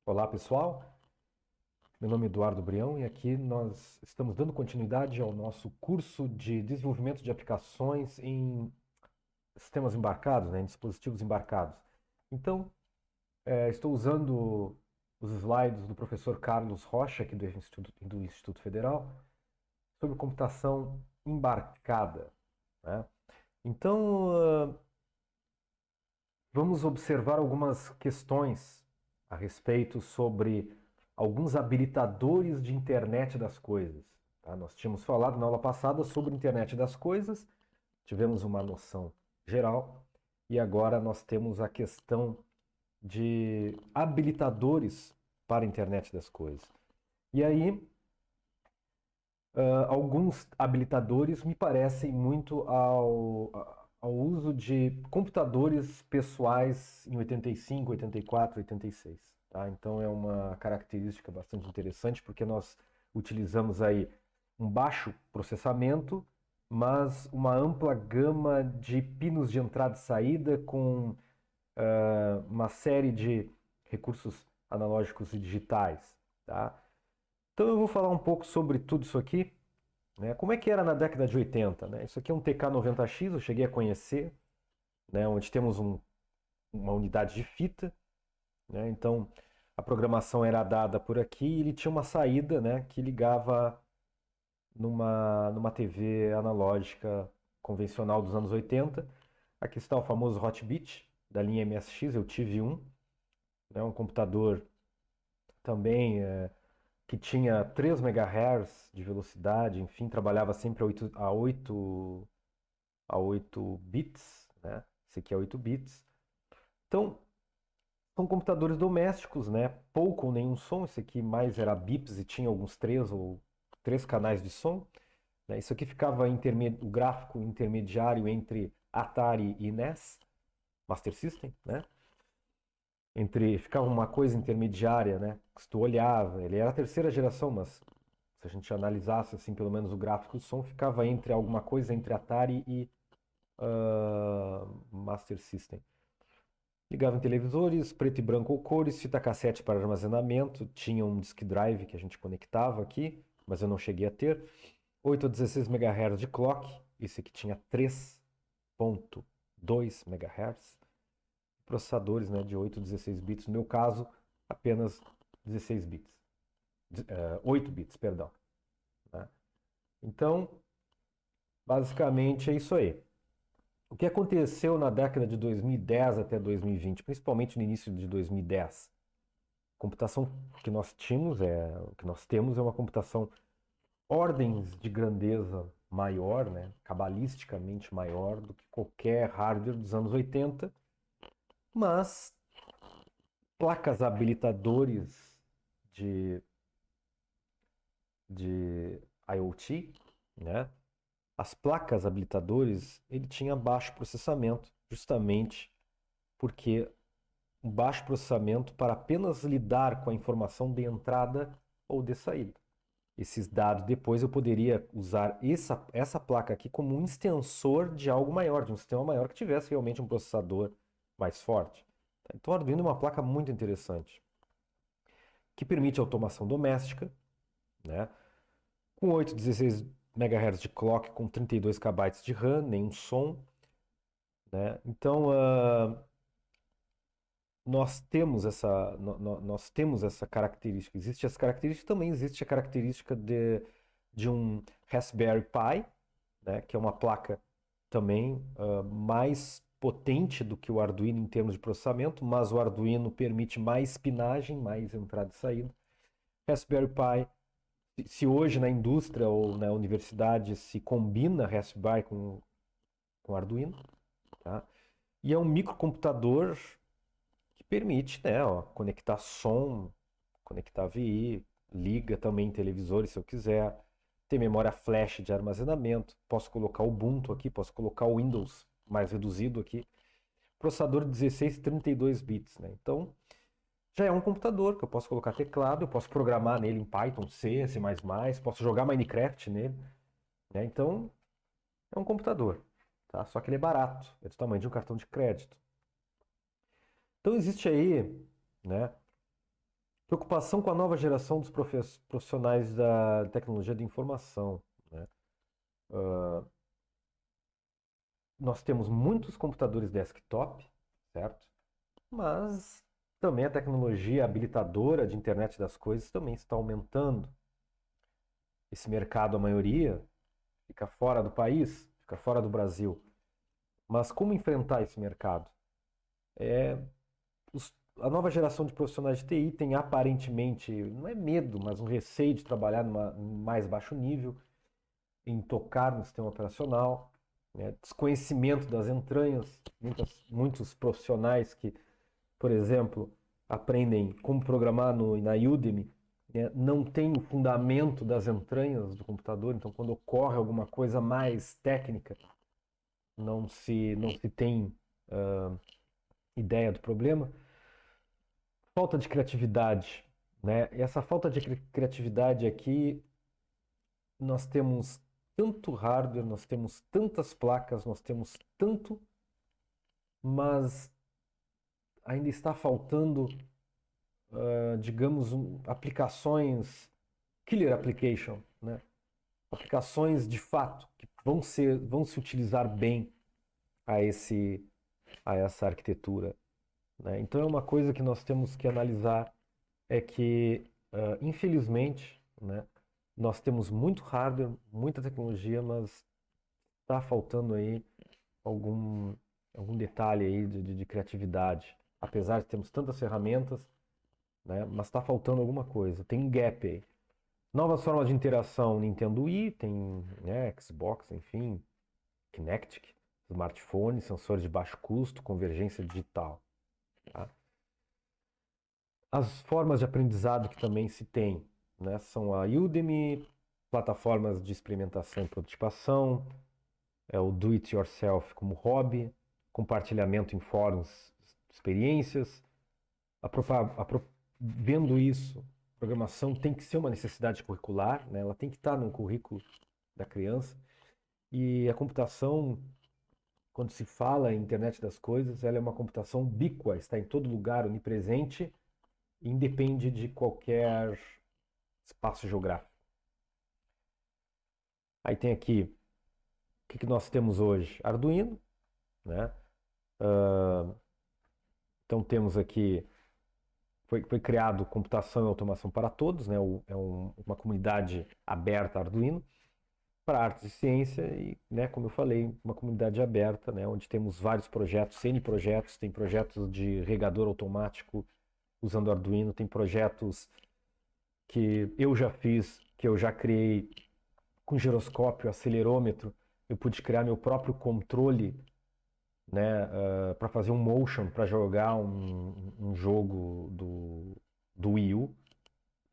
Olá pessoal, meu nome é Eduardo Brião e aqui nós estamos dando continuidade ao nosso curso de desenvolvimento de aplicações em sistemas embarcados, em dispositivos embarcados. Então, estou usando os slides do professor Carlos Rocha, aqui do Instituto Federal, sobre computação embarcada, né? Então, vamos observar algumas questões a respeito sobre alguns habilitadores de internet das coisas. Tá? Nós tínhamos falado na aula passada sobre internet das coisas, tivemos uma noção geral, e agora nós temos a questão de habilitadores para a internet das coisas. E aí, alguns habilitadores me parecem muito ao uso de computadores pessoais em 85, 84, 86. Tá? Então é uma característica bastante interessante porque nós utilizamos aí um baixo processamento, mas uma ampla gama de pinos de entrada e saída com uma série de recursos analógicos e digitais. Tá? Então eu vou falar um pouco sobre tudo isso aqui, né? Como é que era na década de 80? Né? Isso aqui é um TK-90X, eu cheguei a conhecer, né? Onde temos uma unidade de fita, né? Então a programação era dada por aqui e ele tinha uma saída, né, que ligava numa TV analógica convencional dos anos 80. Aqui está o famoso Hotbit da linha MSX, eu tive um, né, um computador também que tinha 3 MHz de velocidade, enfim, trabalhava sempre a 8 bits, né? Esse aqui é 8 bits. Então, são computadores domésticos, né? Pouco ou nenhum som. Esse aqui mais era bips e tinha alguns três canais de som. Né? Isso aqui ficava o gráfico intermediário entre Atari e NES, Master System, né? Ficava uma coisa intermediária, né? Se tu olhava, ele era a terceira geração, mas se a gente analisasse assim, pelo menos o gráfico do som, ficava entre alguma coisa entre Atari e Master System. Ligava em televisores, preto e branco ou cores, fita cassete para armazenamento, tinha um disk drive que a gente conectava aqui, mas eu não cheguei a ter. 8 a 16 MHz de clock, esse aqui tinha 3.2 MHz. Processadores, né, de 8 a 16 bits, no meu caso, apenas 16 bits. 8 bits, perdão. Né? Então, basicamente é isso aí. O que aconteceu na década de 2010 até 2020, principalmente no início de 2010? A computação que nós tínhamos, o que nós temos é uma computação ordens de grandeza maior, né, cabalisticamente maior do que qualquer hardware dos anos 80, mas placas habilitadores de, de IoT, né? As placas habilitadores, ele tinha baixo processamento, justamente porque um baixo processamento para apenas lidar com a informação de entrada ou de saída. Esses dados depois eu poderia usar essa placa aqui como um extensor de algo maior, de um sistema maior que tivesse realmente um processador mais forte. Então, o Arduino é uma placa muito interessante, que permite automação doméstica, né? Com 8, 16 MHz de clock, com 32 KB de RAM, nenhum som, né? Então, nós temos essa característica. Existe essa característica, também existe a característica de um Raspberry Pi, né, que é uma placa também mais potente do que o Arduino em termos de processamento, mas o Arduino permite mais pinagem, mais entrada e saída. Raspberry Pi, se hoje na indústria ou na universidade se combina Raspberry com Arduino, tá? E é um microcomputador que permite, né, ó, conectar som, conectar VI, liga também em televisores se eu quiser, ter memória flash de armazenamento, posso colocar o Ubuntu aqui, posso colocar o Windows mais reduzido aqui, processador de 16 e 32 bits, né? Então, já é um computador que eu posso colocar teclado, eu posso programar nele em Python, C, C++, posso jogar Minecraft nele, né? Então, é um computador, tá? Só que ele é barato, é do tamanho de um cartão de crédito. Então, existe aí, né, Preocupação com a nova geração dos profissionais da tecnologia de informação, né? Nós temos muitos computadores desktop, certo? Mas também a tecnologia habilitadora de internet das coisas também está aumentando. Esse mercado, a maioria, fica fora do país, fica fora do Brasil. Mas como enfrentar esse mercado? A nova geração de profissionais de TI tem aparentemente, não é medo, mas um receio de trabalhar num mais baixo nível, em tocar no sistema operacional, né? Desconhecimento das entranhas. Muitos profissionais que, por exemplo, aprendem como programar na Udemy, né? Não tem o fundamento das entranhas do computador, então quando ocorre alguma coisa mais técnica, não se tem ideia do problema. Falta de criatividade, né? E essa falta de criatividade aqui, nós temos tanto hardware, nós temos tantas placas, nós temos tanto, mas ainda está faltando, digamos, aplicações, killer application, né? Aplicações de fato que vão se utilizar bem a essa arquitetura, né? Então é uma coisa que nós temos que analisar, é que, infelizmente, né, nós temos muito hardware, muita tecnologia, mas está faltando aí algum, algum detalhe aí de criatividade. Apesar de termos tantas ferramentas, né, mas está faltando alguma coisa. Tem um gap aí. Novas formas de interação, Nintendo Wii, tem, né, Xbox, enfim, Kinect, smartphone, sensores de baixo custo, convergência digital. Tá? As formas de aprendizado que também se tem, né, são a Udemy, plataformas de experimentação e prototipação, o do it yourself como hobby, compartilhamento em fóruns, experiências. Vendo isso, programação tem que ser uma necessidade curricular, né? Ela tem que estar no currículo da criança. E a computação, quando se fala em internet das coisas, ela é uma computação ubíqua, está em todo lugar, onipresente, e independe de qualquer espaço geográfico. Aí tem aqui, o que nós temos hoje? Arduino, né? Então temos aqui, foi criado Computação e Automação para Todos, né? Uma comunidade aberta Arduino para artes e ciência e, né, como eu falei, uma comunidade aberta, né, onde temos vários projetos, N projetos, tem projetos de regador automático usando Arduino, tem projetos que eu já fiz, que eu já criei com giroscópio, acelerômetro, eu pude criar meu próprio controle, né, para fazer um motion, para jogar um jogo do Wii U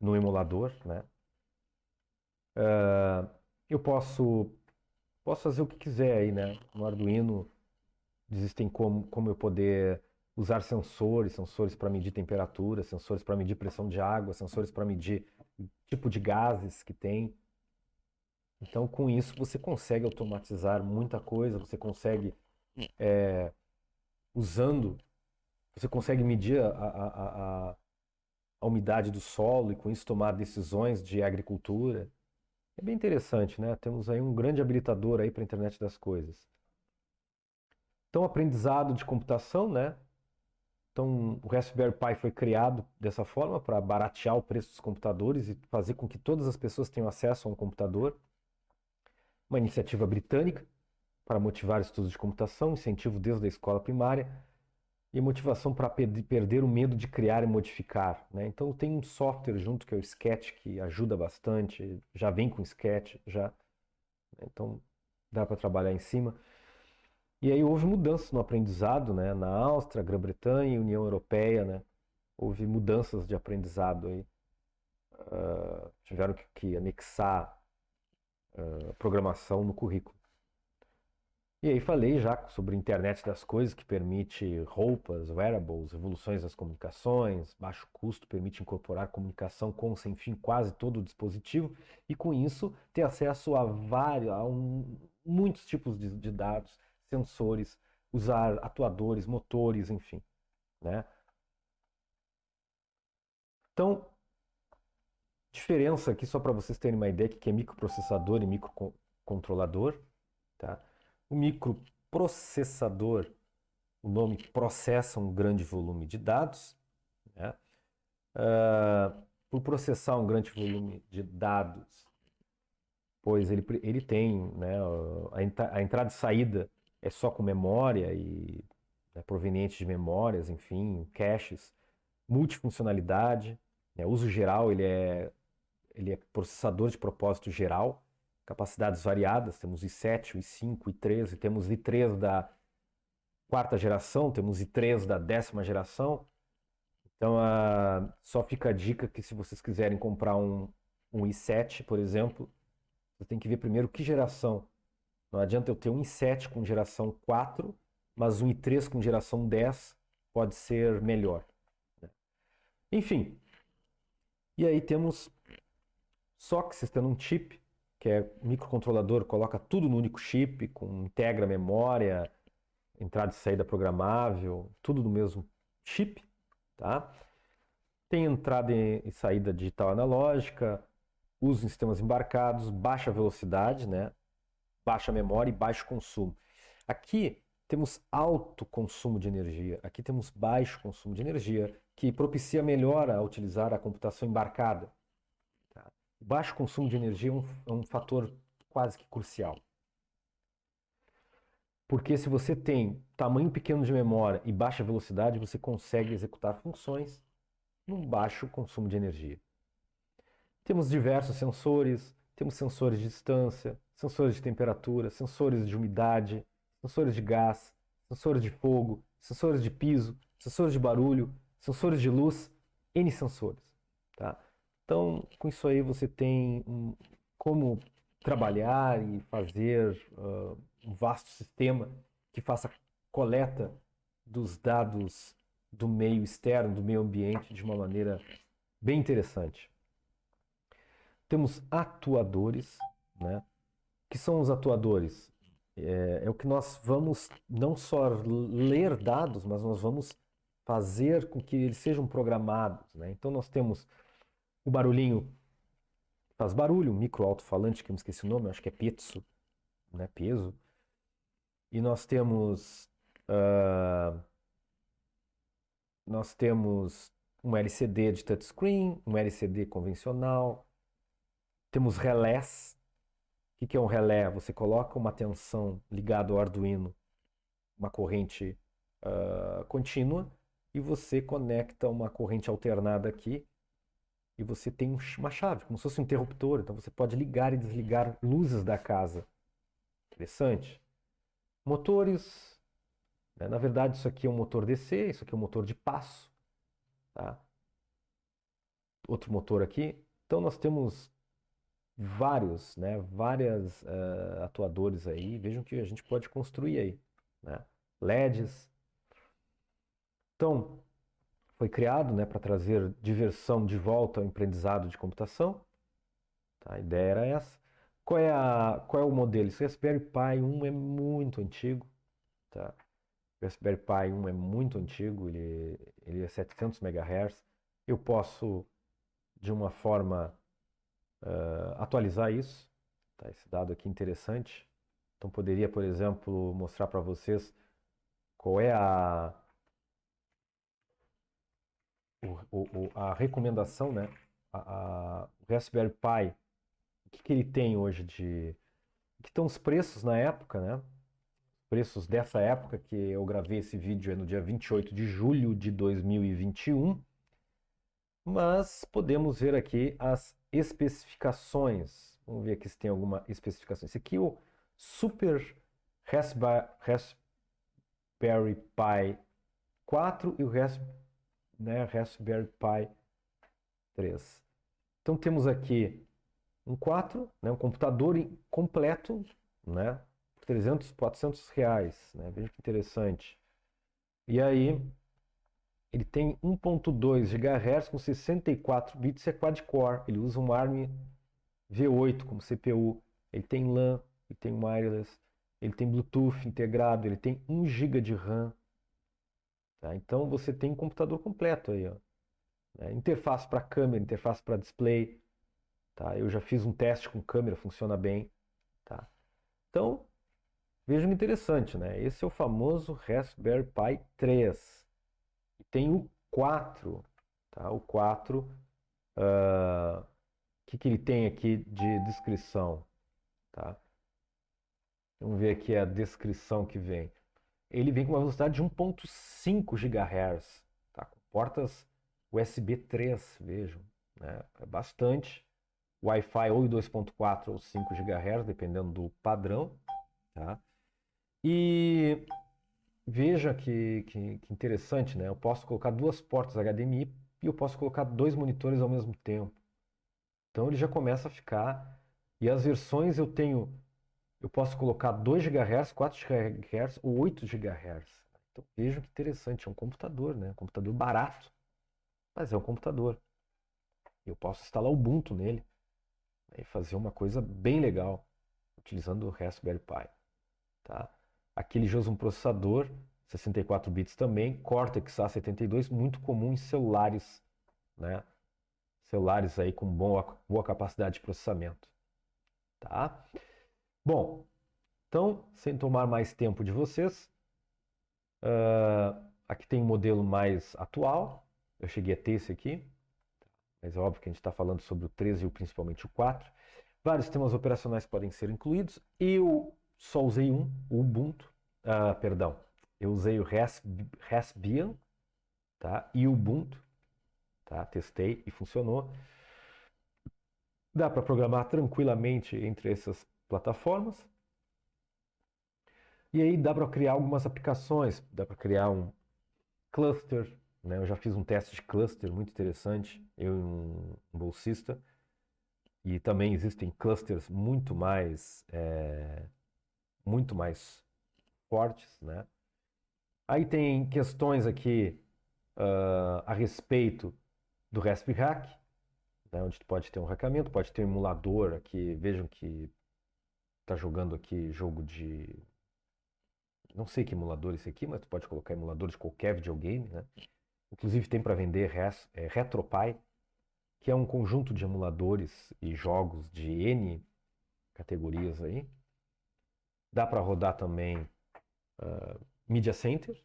no emulador, né. Eu posso fazer o que quiser aí, né? No Arduino existem como eu poder usar sensores para medir temperatura, sensores para medir pressão de água, sensores para medir o tipo de gases que tem. Então, com isso, você consegue automatizar muita coisa, você consegue, usando, você consegue medir a umidade do solo e com isso tomar decisões de agricultura. É bem interessante, né? Temos aí um grande habilitador aí para a internet das coisas. Então, aprendizado de computação, né? Então, o Raspberry Pi foi criado dessa forma para baratear o preço dos computadores e fazer com que todas as pessoas tenham acesso a um computador. Uma iniciativa britânica para motivar estudos de computação, incentivo desde a escola primária e motivação para perder o medo de criar e modificar, né? Então, tem um software junto que é o Sketch que ajuda bastante, já vem com Sketch, já. Então, dá para trabalhar em cima. E aí houve mudanças no aprendizado, né? Na Áustria, Grã-Bretanha e União Europeia, né? Houve mudanças de aprendizado aí. Tiveram que anexar programação no currículo. E aí falei já sobre a internet das coisas, que permite roupas, wearables, evoluções das comunicações, baixo custo, permite incorporar comunicação com, sem fim, quase todo o dispositivo, e com isso ter acesso a muitos tipos de dados, sensores, usar atuadores, motores, enfim, né? Então, Diferença aqui, só para vocês terem uma ideia, que é microprocessador e microcontrolador, tá? O microprocessador, o nome processa um grande volume de dados, né? Por processar um grande volume de dados, pois ele tem, né, a entrada e saída é só com memória e proveniente de memórias, enfim, caches, multifuncionalidade, né, uso geral, ele é processador de propósito geral, capacidades variadas, temos i7, i5, i3, e temos i3 da quarta geração, temos i3 da 10ª geração. Então, só fica a dica que se vocês quiserem comprar um i7, por exemplo, você tem que ver primeiro que geração. Não adianta eu ter um i7 com geração 4, mas um i3 com geração 10 pode ser melhor, né? Enfim, e aí temos SoC, tendo um chip, que é microcontrolador, coloca tudo no único chip, integra memória, entrada e saída programável, tudo no mesmo chip, tá? Tem entrada e saída digital analógica, uso em sistemas embarcados, baixa velocidade, né? Baixa memória e baixo consumo. Aqui temos alto consumo de energia, aqui temos baixo consumo de energia, que propicia melhor a utilizar a computação embarcada. Tá? Baixo consumo de energia é um fator quase que crucial. Porque se você tem tamanho pequeno de memória e baixa velocidade, você consegue executar funções num baixo consumo de energia. Temos diversos sensores, temos sensores de distância, sensores de temperatura, sensores de umidade, sensores de gás, sensores de fogo, sensores de piso, sensores de barulho, sensores de luz, N sensores, tá? Então, com isso aí você tem como trabalhar e fazer um vasto sistema que faça coleta dos dados do meio externo, do meio ambiente, de uma maneira bem interessante. Temos atuadores, né? Que são os atuadores? É o que nós vamos não só ler dados, mas nós vamos fazer com que eles sejam programados, né? Então nós temos o barulhinho que faz barulho, um micro-alto-falante, que eu me esqueci o nome, acho que é piezo, né? Peso. E nós temos um LCD de touchscreen, um LCD convencional, temos relés. O que é um relé? Você coloca uma tensão ligada ao Arduino, uma corrente contínua, e você conecta uma corrente alternada aqui, e você tem uma chave, como se fosse um interruptor. Então você pode ligar e desligar luzes da casa. Interessante. Motores, né? Na verdade isso aqui é um motor DC, isso aqui é um motor de passo, tá? Outro motor aqui. Então nós temos vários, né? Várias atuadores aí. Vejam que a gente pode construir aí, né? LEDs. Então, foi criado, né, para trazer diversão de volta ao aprendizado de computação. Tá? A ideia era essa. Qual é o modelo? Esse Raspberry Pi 1 é muito antigo. Tá? O Raspberry Pi 1 é muito antigo, ele é 700 MHz. Eu posso, de uma forma, atualizar isso. Tá? Esse dado aqui é interessante. Então, poderia, por exemplo, mostrar para vocês qual é a recomendação, né? O Raspberry Pi, o que ele tem hoje que estão os preços na época, né? Preços dessa época, que eu gravei esse vídeo no dia 28 de julho de 2021. Mas podemos ver aqui as especificações. Vamos ver aqui se tem alguma especificação. Esse aqui é o Super Raspberry Pi 4 e o Raspberry Pi 3. Então temos aqui um 4, né, um computador completo, né, por 300, 400 reais, né, veja que interessante. E aí ele tem 1.2 GHz com 64 bits e é quad-core. Ele usa um ARM V8 como CPU. Ele tem LAN, ele tem wireless, ele tem Bluetooth integrado, ele tem 1 GB de RAM. Tá? Então você tem um computador completo aí, ó. Interface para câmera, interface para display. tá? Eu já fiz um teste com câmera, funciona bem, tá? Então, vejam interessante, né? Esse é o famoso Raspberry Pi 3. E tem o 4, tá? O 4, o que ele tem aqui de descrição, tá? Vamos ver aqui a descrição que vem. Ele vem com uma velocidade de 1.5 GHz, tá? Com portas USB 3, vejam, né? É bastante. Wi-Fi ou 2.4 ou 5 GHz, dependendo do padrão, tá? E veja que interessante, né? Eu posso colocar duas portas HDMI e eu posso colocar dois monitores ao mesmo tempo. Então ele já começa a ficar. E as versões eu posso colocar 2 GHz, 4 GHz ou 8 GHz. Então vejam que interessante, é um computador, né? Um computador barato, mas é um computador. Eu posso instalar Ubuntu nele, né, e fazer uma coisa bem legal utilizando o Raspberry Pi, tá? Aqui ele já usa um processador 64 bits também, Cortex A72, muito comum em celulares, né? Celulares aí com boa capacidade de processamento, tá? Bom, então, sem tomar mais tempo de vocês, aqui tem um modelo mais atual. Eu cheguei a ter esse aqui, mas é óbvio que a gente está falando sobre o 13 e principalmente o 4. Vários sistemas operacionais podem ser incluídos. Eu só usei um, o Ubuntu. Perdão, eu usei o Raspbian, tá? E o Ubuntu, tá? Testei e funcionou. Dá para programar tranquilamente entre essas plataformas. E aí dá para criar algumas aplicações. Dá para criar um cluster, né? Eu já fiz um teste de cluster muito interessante, eu e um bolsista. E também existem clusters muito mais fortes, né? Aí tem questões aqui a respeito do RaspHack, né? Onde pode ter um hackeamento, pode ter um emulador aqui. Vejam que está jogando aqui jogo de... Não sei que emulador esse aqui, mas tu pode colocar emulador de qualquer videogame, né? Inclusive tem para vender RetroPie, que é um conjunto de emuladores e jogos de N categorias aí. Dá para rodar também Media Center,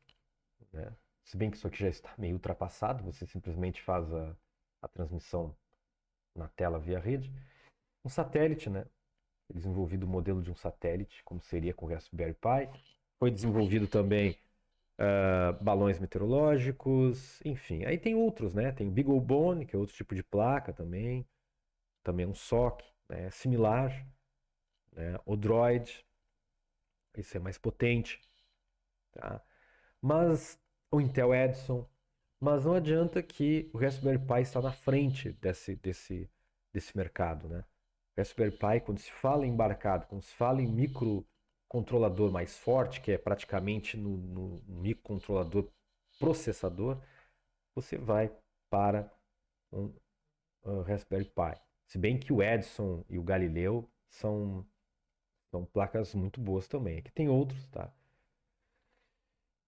né? Se bem que isso aqui já está meio ultrapassado, você simplesmente faz a transmissão na tela via rede. Um satélite, né? Foi desenvolvido o modelo de um satélite, como seria com o Raspberry Pi. Foi desenvolvido também balões meteorológicos, enfim. Aí tem outros, né? Tem o BeagleBone, que é outro tipo de placa também. Também é um SoC, né? Similar, né? O Droid, esse é mais potente, tá? Mas o Intel Edison, mas não adianta que o Raspberry Pi está na frente desse mercado, né? O Raspberry Pi, quando se fala em embarcado, quando se fala em microcontrolador mais forte, que é praticamente no microcontrolador processador, você vai para um Raspberry Pi. Se bem que o Edison e o Galileu são placas muito boas também. Aqui tem outros, tá?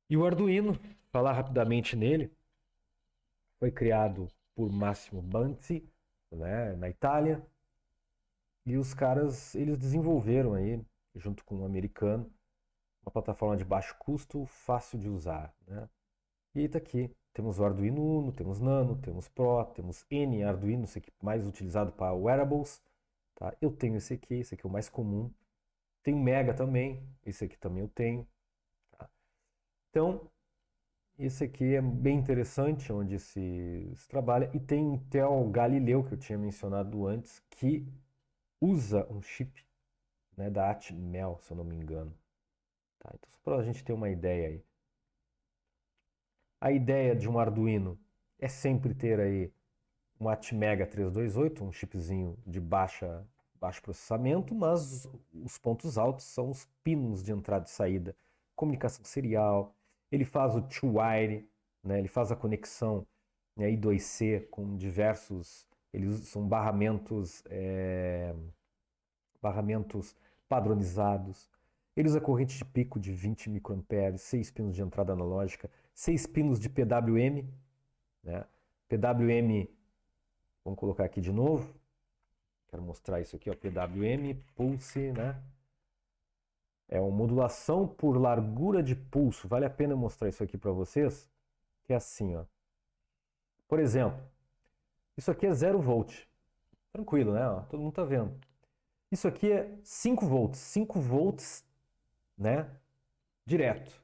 E o Arduino, falar rapidamente nele, foi criado por Massimo Banzi, né, na Itália. E os caras, eles desenvolveram aí, junto com um americano, uma plataforma de baixo custo, fácil de usar, né? E tá aqui, temos o Arduino Uno, temos Nano, temos Pro, temos N Arduino, esse aqui mais utilizado para wearables, tá? Eu tenho esse aqui é o mais comum. Tem o Mega também, esse aqui também eu tenho, tá? Então, esse aqui é bem interessante, onde se trabalha. E tem o Intel Galileu, que eu tinha mencionado antes, que usa um chip, né, da Atmel, se eu não me engano. Tá? Então, só para a gente ter uma ideia aí. A ideia de um Arduino é sempre ter aí um Atmega 328, um chipzinho de baixo processamento, mas os pontos altos são os pinos de entrada e saída. Comunicação serial, ele faz o two-wire, né? Ele faz a conexão, né, I2C com diversos, eles são barramentos padronizados. Ele usa corrente de pico de 20 microamperes, 6 pinos de entrada analógica, 6 pinos de PWM, né? PWM, vamos colocar aqui de novo. Quero mostrar isso aqui, ó, PWM, Pulse, né? É uma modulação por largura de pulso. Vale a pena mostrar isso aqui para vocês, que é assim, ó. Por exemplo, isso aqui é 0 volt. Tranquilo, né? Ó, todo mundo tá vendo. Isso aqui é 5 volts. 5 volts, né? Direto.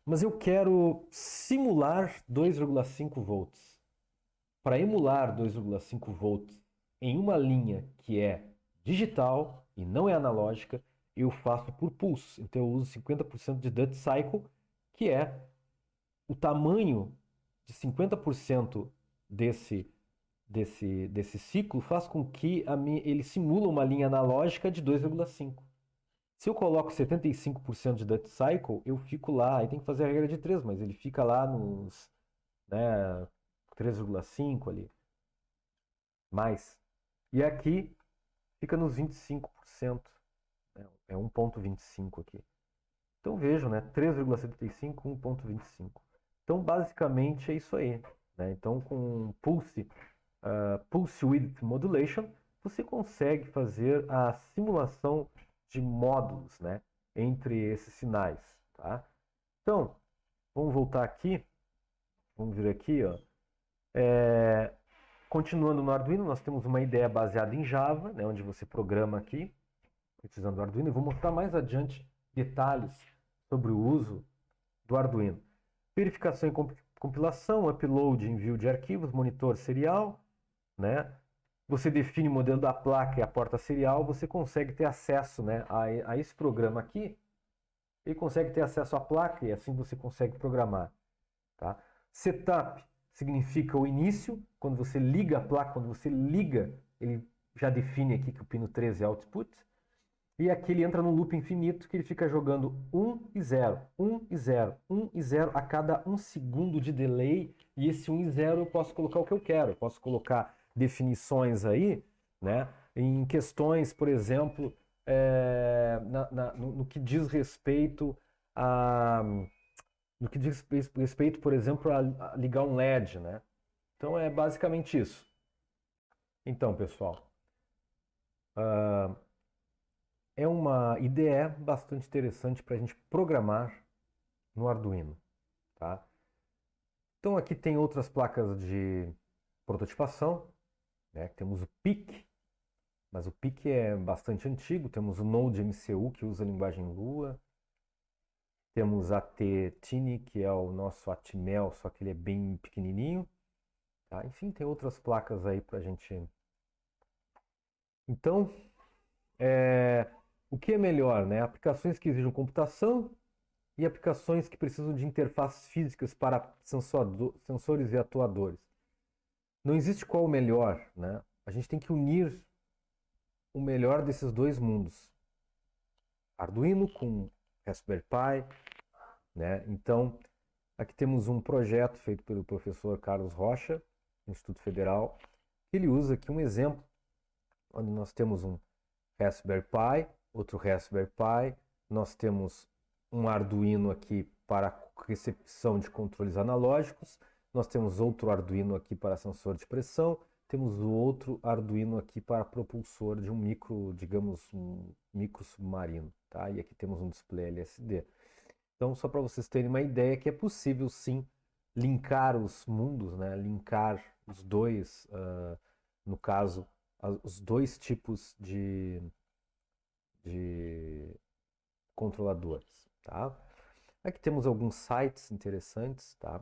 Mas eu quero simular 2,5 volts. Para emular 2,5 volts em uma linha que é digital e não é analógica, eu faço por pulso. Então eu uso 50% de Duty Cycle, que é o tamanho de 50% desse ciclo faz com que ele simula uma linha analógica de 2,5. Se eu coloco 75% de Duty Cycle, eu fico lá, aí tem que fazer a regra de 3, mas ele fica lá nos, né, 3,5 ali, mais. E aqui fica nos 25%, né, é 1,25 aqui. Então vejam, né, 3,75, 1,25. Então basicamente é isso aí, né? Então com Pulse Width Modulation, você consegue fazer a simulação de módulos, né, entre esses sinais, tá? Então, vamos voltar aqui, vamos vir aqui, ó. Continuando no Arduino, nós temos uma ideia baseada em Java, né, onde você programa aqui, utilizando o Arduino. Eu vou mostrar mais adiante detalhes sobre o uso do Arduino. Verificação e compilação, upload e envio de arquivos, monitor serial, né? Você define o modelo da placa e a porta serial, você consegue ter acesso, né, a esse programa aqui. Ele consegue ter acesso à placa e assim você consegue programar. Tá? Setup significa o início, quando você liga a placa, quando você liga, ele já define aqui que o pino 13 é output. E aqui ele entra no loop infinito, que ele fica jogando 1 e 0, 1 e 0, 1 e 0 a cada 1 segundo de delay. E esse 1 e 0 eu posso colocar o que eu quero. Eu posso colocar definições aí, né, em questões, por exemplo, no que diz respeito a... No que diz respeito, por exemplo, a ligar um LED, né? Então é basicamente isso. Então, pessoal, é uma IDE bastante interessante para a gente programar no Arduino, tá? Então aqui tem outras placas de prototipação, né? Temos o PIC, mas o PIC é bastante antigo. Temos o Node MCU, que usa a linguagem Lua. Temos a AT-Tiny, que é o nosso Atmel, só que ele é bem pequenininho. Tá? Enfim, tem outras placas aí para a gente... Então, o que é melhor, né? Aplicações que exigem computação e aplicações que precisam de interfaces físicas para sensores e atuadores. Não existe qual o melhor, né? A gente tem que unir o melhor desses dois mundos. Arduino com Raspberry Pi, né? Então, aqui temos um projeto feito pelo professor Carlos Rocha, Instituto Federal. Ele usa aqui um exemplo, onde nós temos um Raspberry Pi, outro Raspberry Pi, nós temos um Arduino aqui para recepção de controles analógicos, nós temos outro Arduino aqui para sensor de pressão, temos o outro Arduino aqui para propulsor de um micro, digamos, um micro submarino, tá? E aqui temos um display LSD. Então, só para vocês terem uma ideia que é possível sim linkar os mundos, né? Linkar os dois, no caso, os dois tipos de controladores, tá? Aqui temos alguns sites interessantes, tá?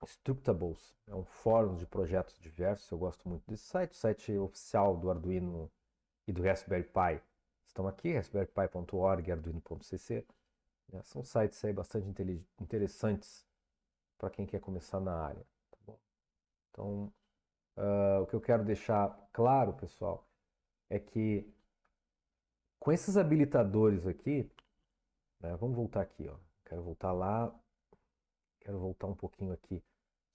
Structables é um fórum de projetos diversos, eu gosto muito desse site. O site oficial do Arduino e do Raspberry Pi estão aqui, raspberrypi.org e arduino.cc. São sites aí bastante interessantes para quem quer começar na área. Tá bom? Então, o que eu quero deixar claro, pessoal, é que com esses habilitadores aqui, né, vamos voltar aqui, ó. Quero voltar lá, quero voltar um pouquinho aqui,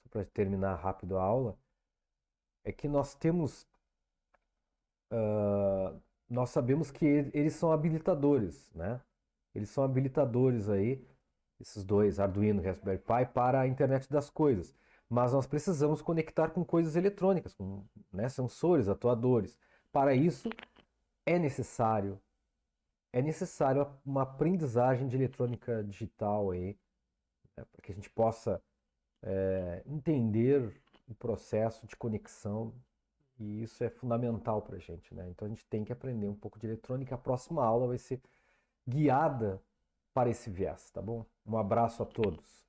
só para terminar rápido a aula. É que nós temos, nós sabemos que eles são habilitadores, né? Eles são habilitadores aí, esses dois, Arduino e Raspberry Pi, para a internet das coisas. Mas nós precisamos conectar com coisas eletrônicas, com, né, sensores, atuadores. Para isso, é necessário, é necessário uma aprendizagem de eletrônica digital aí, né, para que a gente possa entender o processo de conexão, e isso é fundamental para a gente, né? Então a gente tem que aprender um pouco de eletrônica. A próxima aula vai ser guiada para esse viés, tá bom? Um abraço a todos.